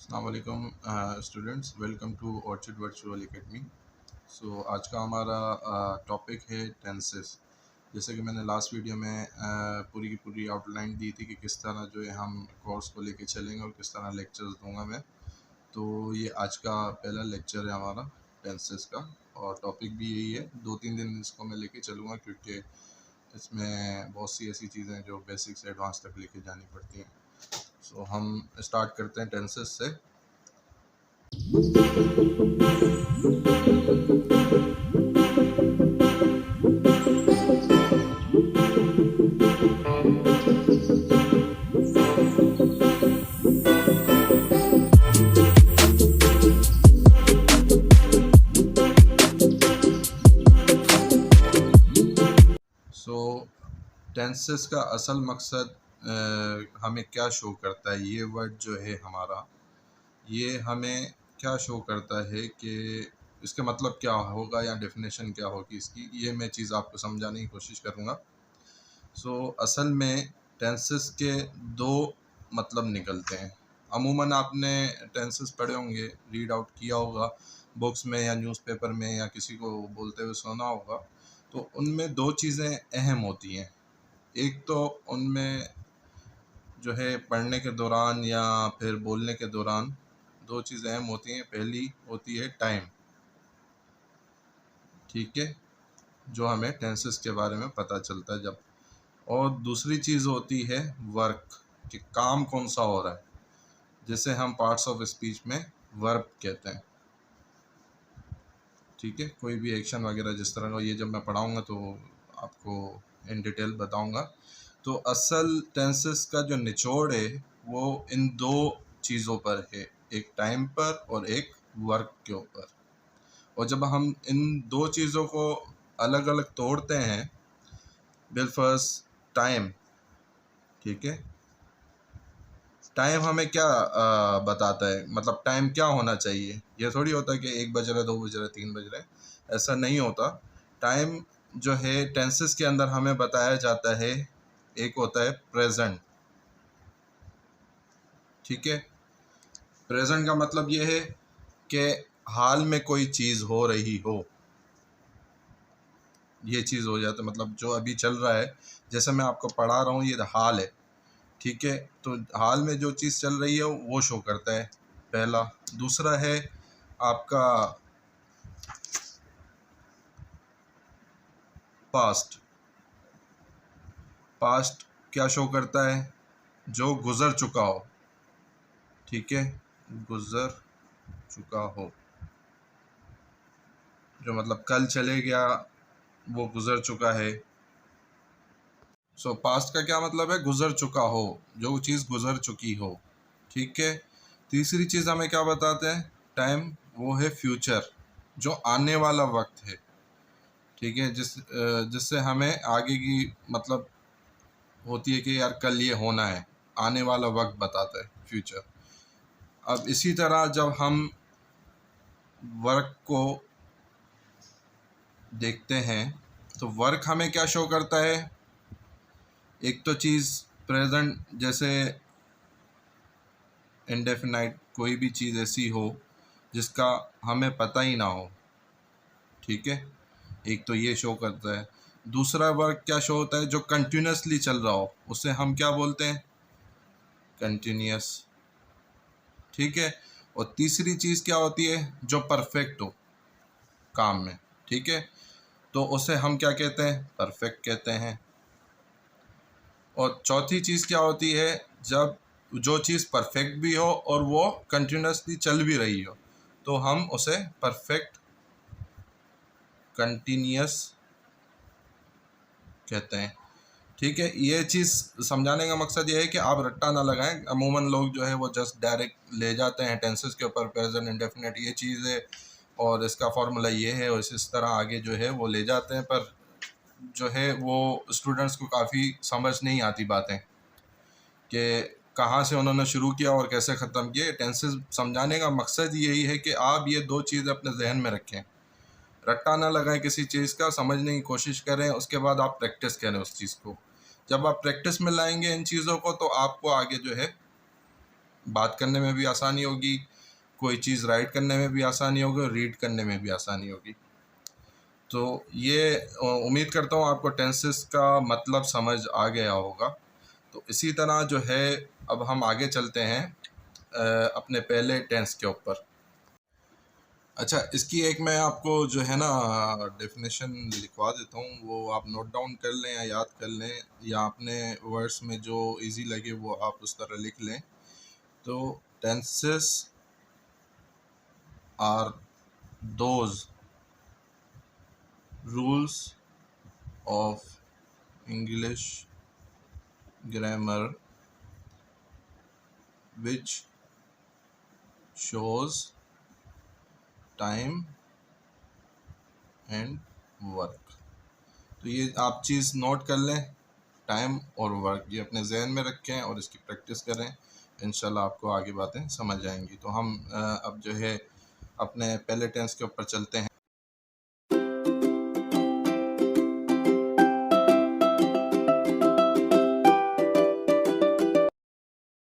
अस्सलामुअलैकुम students, welcome to Orchid Virtual Academy. So आज का हमारा टॉपिक है टेंसेस। जैसे कि मैंने लास्ट वीडियो में पूरी की पूरी आउटलाइन दी थी कि किस तरह जो है हम कोर्स को लेके चलेंगे और किस तरह लेक्चर्स दूंगा मैं। तो ये आज का पहला लेक्चर है हमारा टेंसेस का, और टॉपिक भी यही है। 2-3 दिन इसको मैं लेके चलूँगा क्योंकि इसमें बहुत सी ऐसी चीज़ें जो बेसिक से एडवांस तक लेके जानी पड़ती हैं। सो हम स्टार्ट करते हैं टेंसेस से। टेंसेस का असल मकसद हमें क्या शो करता है, ये वर्ड जो है हमारा, ये हमें क्या शो करता है कि इसका मतलब क्या होगा या डेफिनेशन क्या होगी इसकी, ये मैं चीज़ आपको समझाने की कोशिश करूँगा। असल में टेंसेस के दो मतलब निकलते हैं। अमूमन आपने टेंसेस पढ़े होंगे, रीड आउट किया होगा बुक्स में या न्यूज़पेपर में या किसी को बोलते हुए सुना होगा। तो उनमें दो चीज़ें अहम होती हैं। एक तो उनमें जो है पढ़ने के दौरान या फिर बोलने के दौरान दो चीज़ें अहम होती हैं। पहली होती है टाइम, ठीक है, जो हमें टेंसेस के बारे में पता चलता है जब। और दूसरी चीज़ होती है वर्क, कि काम कौन सा हो रहा है, जिसे हम पार्ट्स ऑफ स्पीच में वर्ब कहते हैं। ठीक है, कोई भी एक्शन वगैरह जिस तरह का, ये जब मैं पढ़ाऊँगा तो आपको इन डिटेल बताऊँगा। तो असल टेंसेस का जो निचोड़ है वो इन दो चीज़ों पर है, एक टाइम पर और एक वर्क के ऊपर। और जब हम इन दो चीज़ों को अलग अलग तोड़ते हैं, बिल फर्स्ट टाइम, ठीक है, टाइम हमें क्या बताता है, मतलब टाइम क्या होना चाहिए। ये थोड़ी होता है कि 1 बज रहा है, 2 बज रहा है, 3 बज रहे हैं, ऐसा नहीं होता। टाइम जो है टेंसेस के अंदर हमें बताया जाता है, एक होता है प्रेजेंट, ठीक है। प्रेजेंट का मतलब ये है कि हाल में कोई चीज़ हो रही हो, ये चीज़ हो जाता है, मतलब जो अभी चल रहा है, जैसे मैं आपको पढ़ा रहा हूँ, ये हाल है, ठीक है। तो हाल में जो चीज़ चल रही है वो शो करता है, पहला। दूसरा है आपका पास्ट। पास्ट क्या शो करता है, जो गुज़र चुका हो, ठीक है, गुज़र चुका हो, जो मतलब कल चले गया, वो गुज़र चुका है। पास्ट का क्या मतलब है, गुज़र चुका हो, जो चीज़ गुज़र चुकी हो, ठीक है। तीसरी चीज़ हमें क्या बताते हैं टाइम, वो है फ्यूचर, जो आने वाला वक्त है, ठीक है, जिससे हमें आगे की मतलब होती है कि यार कल ये होना है, आने वाला वक्त बताता है फ्यूचर। अब इसी तरह जब हम वर्क को देखते हैं तो वर्क हमें क्या शो करता है, एक तो चीज़ प्रेजेंट, जैसे इंडेफिनाइट, कोई भी चीज़ ऐसी हो जिसका हमें पता ही ना हो, ठीक है, एक तो ये शो करता है। दूसरा वर्क क्या शो होता है, जो कंटिन्यूसली चल रहा हो, उसे हम क्या बोलते हैं, कंटिन्यूस, ठीक है। और तीसरी चीज़ क्या होती है, जो परफेक्ट हो काम में, ठीक है, तो उसे हम क्या कहते हैं, परफेक्ट कहते हैं। और चौथी चीज़ क्या होती है, जब जो चीज़ परफेक्ट भी हो और वो कंटिन्यूसली चल भी रही हो, तो हम उसे परफेक्ट कंटिन्यूस कहते हैं, ठीक है। ये चीज़ समझाने का मकसद ये है कि आप रट्टा ना लगाएं। अमूमन लोग जो है वो जस्ट डायरेक्ट ले जाते हैं टेंसेस के ऊपर, प्रेजेंट इंडेफिनिट ये चीज़ है और इसका फार्मूला ये है, और इस तरह आगे जो है वो ले जाते हैं। पर जो है वो स्टूडेंट्स को काफ़ी समझ नहीं आती बातें, कि कहाँ से उन्होंने शुरू किया और कैसे ख़त्म किया। टेंसेस समझाने का मकसद यही है कि आप ये दो चीज़ अपने जहन में रखें, रट्टा ना लगाएं किसी चीज़ का, समझने की कोशिश करें, उसके बाद आप प्रैक्टिस करें उस चीज़ को। जब आप प्रैक्टिस में लाएंगे इन चीज़ों को, तो आपको आगे जो है बात करने में भी आसानी होगी, कोई चीज़ राइट करने में भी आसानी होगी, रीड करने में भी आसानी होगी। तो ये उम्मीद करता हूँ आपको टेंसेस का मतलब समझ आ गया होगा। तो इसी तरह जो है अब हम आगे चलते हैं अपने पहले टेंस के ऊपर। अच्छा, इसकी एक मैं आपको जो है ना डेफिनेशन लिखवा देता हूँ, वो आप नोट डाउन कर लें या याद कर लें, या अपने वर्ड्स में जो इजी लगे वो आप उस तरह लिख लें। तो tenses are those rules of English grammar which shows time and work। तो ये आप चीज़ नोट कर लें, टाइम और वर्क, ये अपने जहन में रखें और इसकी प्रैक्टिस करें। इंशाल्लाह आपको आगे बातें समझ आएंगी। तो हम अब जो है अपने पहले टेंस के ऊपर चलते हैं।